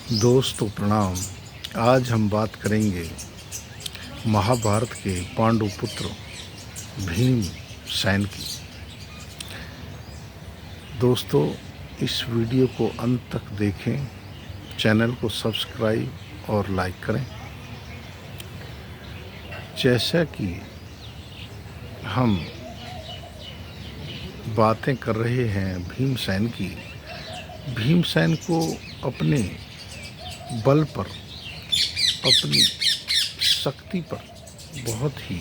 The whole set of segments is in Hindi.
दोस्तों प्रणाम। आज हम बात करेंगे महाभारत के पांडु पुत्र भीमसेन की। दोस्तों इस वीडियो को अंत तक देखें, चैनल को सब्सक्राइब और लाइक करें। जैसा कि हम बातें कर रहे हैं भीमसेन की, भीमसेन को अपने बल पर, अपनी शक्ति पर बहुत ही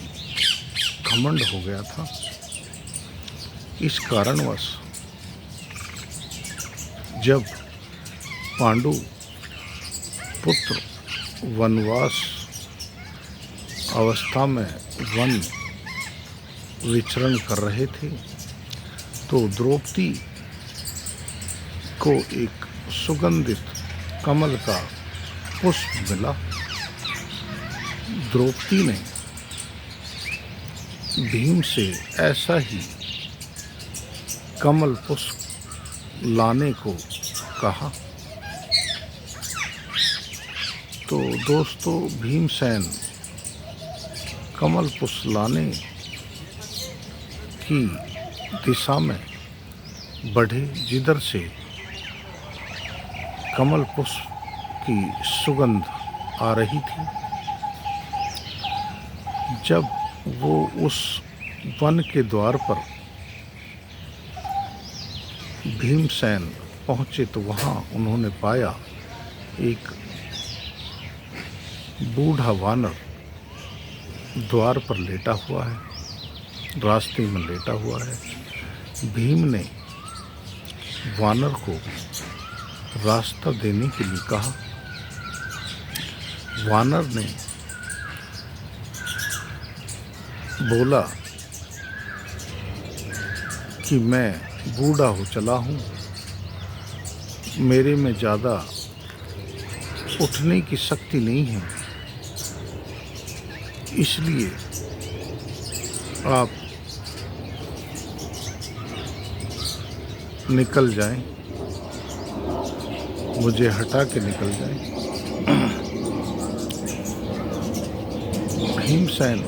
घमंड हो गया था। इस कारणवश जब पांडु पुत्र वनवास अवस्था में वन विचरण कर रहे थे तो द्रौपदी को एक सुगंधित कमल का पुष्प मिला। द्रौपदी ने भीम से ऐसा ही कमल पुष्प लाने को कहा। तो दोस्तों भीमसेन कमल पुष्प लाने की दिशा में बढ़े, जिधर से कमल पुष्प की सुगंध आ रही थी। जब वो उस वन के द्वार पर भीमसेन पहुंचे तो वहां उन्होंने पाया एक बूढ़ा वानर द्वार पर लेटा हुआ है, रास्ते में लेटा हुआ है। भीम ने वानर को रास्ता देने के लिए कहा। वानर ने बोला कि मैं बूढ़ा हो चला हूँ, मेरे में ज़्यादा उठने की शक्ति नहीं है, इसलिए आप निकल जाएं, मुझे हटा के निकल जाएं। भीमसेन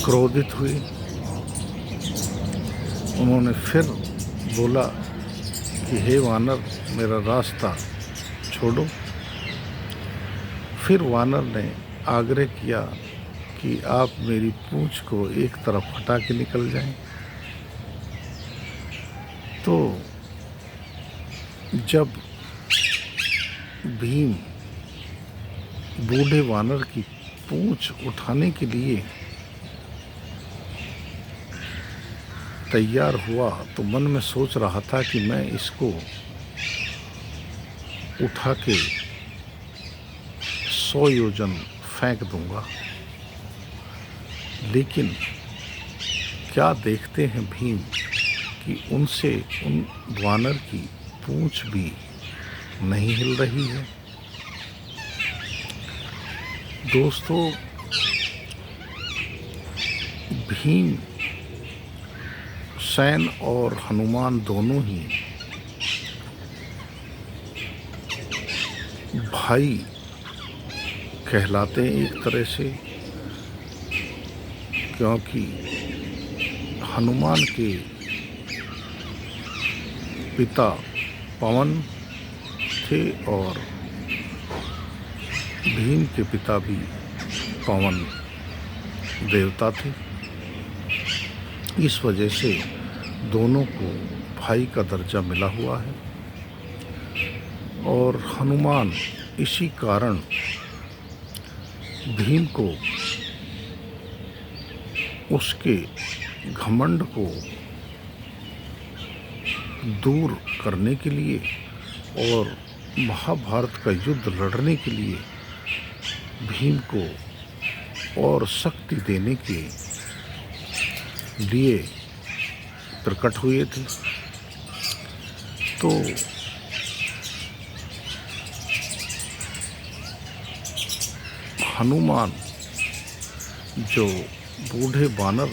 क्रोधित हुए। उन्होंने फिर बोला कि हे वानर, मेरा रास्ता छोड़ो। फिर वानर ने आग्रह किया कि आप मेरी पूंछ को एक तरफ हटा के निकल जाएं। तो जब भीम बूढ़े वानर की पूंछ उठाने के लिए तैयार हुआ तो मन में सोच रहा था कि मैं इसको उठा के 100 योजन फेंक दूंगा। लेकिन क्या देखते हैं भीम कि उनसे उन वानर की पूंछ भी नहीं हिल रही है। दोस्तों भीम सेन और हनुमान दोनों ही भाई कहलाते हैं एक तरह से, क्योंकि हनुमान के पिता पवन थे और भीम के पिता भी पवन देवता थे। इस वजह से दोनों को भाई का दर्जा मिला हुआ है। और हनुमान इसी कारण भीम को उसके घमंड को दूर करने के लिए और महाभारत का युद्ध लड़ने के लिए भीम को और शक्ति देने के लिए प्रकट हुए थे। तो हनुमान जो बूढ़े वानर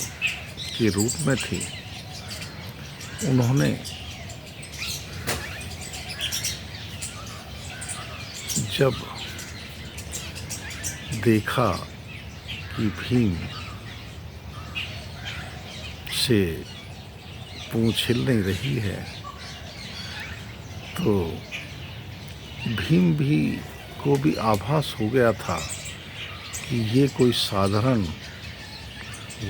के रूप में थे, उन्होंने जब देखा कि भीम से पूंछ हिल नहीं रही है, तो भीम को भी आभास हो गया था कि ये कोई साधारण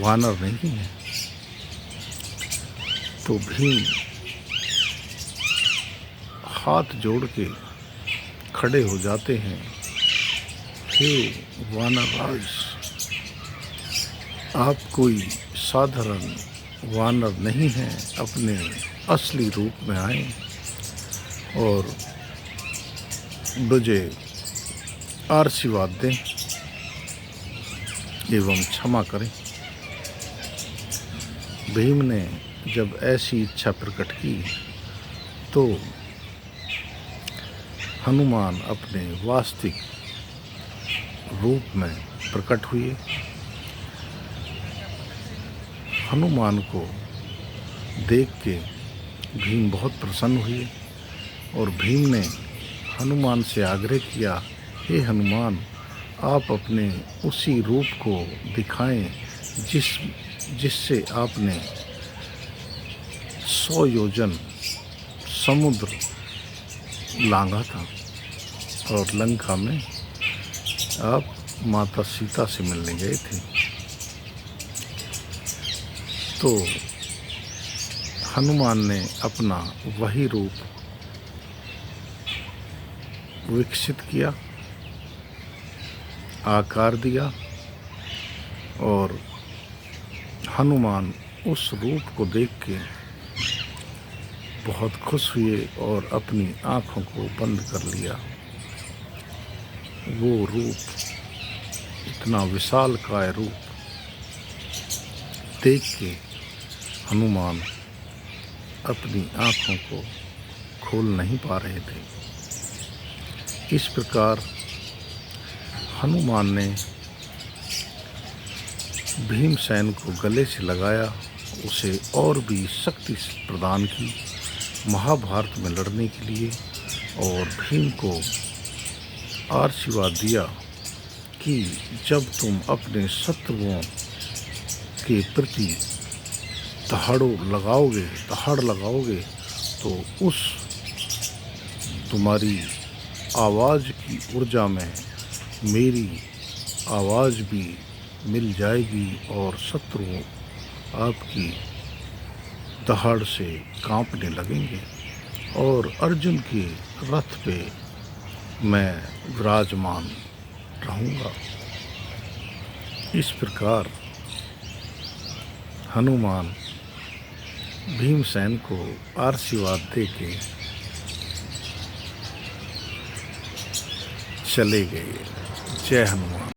वानर नहीं है। तो भीम हाथ जोड़ के खड़े हो जाते हैं, हे वानरराज, आप कोई साधारण वानर नहीं हैं, अपने असली रूप में आए और मुझे आशीर्वाद दें एवं क्षमा करें। भीम ने जब ऐसी इच्छा प्रकट की तो हनुमान अपने वास्तविक रूप में प्रकट हुए। हनुमान को देख के भीम बहुत प्रसन्न हुए और भीम ने हनुमान से आग्रह किया, हे हनुमान, आप अपने उसी रूप को दिखाएं जिससे आपने 100 योजन समुद्र लांघा था और लंका में आप माता सीता से मिलने गए थे। तो हनुमान ने अपना वही रूप विकसित किया, आकार दिया और हनुमान उस रूप को देख के बहुत खुश हुए और अपनी आँखों को बंद कर लिया। वो रूप, इतना विशालकाय रूप देख के हनुमान अपनी आँखों को खोल नहीं पा रहे थे। इस प्रकार हनुमान ने भीमसेन को गले से लगाया, उसे और भी शक्ति प्रदान की महाभारत में लड़ने के लिए और भीम को आशीर्वाद दिया कि जब तुम अपने शत्रुओं के प्रति दहाड़ लगाओगे तो उस तुम्हारी आवाज़ की ऊर्जा में मेरी आवाज़ भी मिल जाएगी और शत्रु आपकी दहाड़ से कांपने लगेंगे और अर्जुन के रथ पे मैं विराजमान रहूँगा। इस प्रकार हनुमान भीमसेन को आशीर्वाद दे के चले गए। जय हनुमान।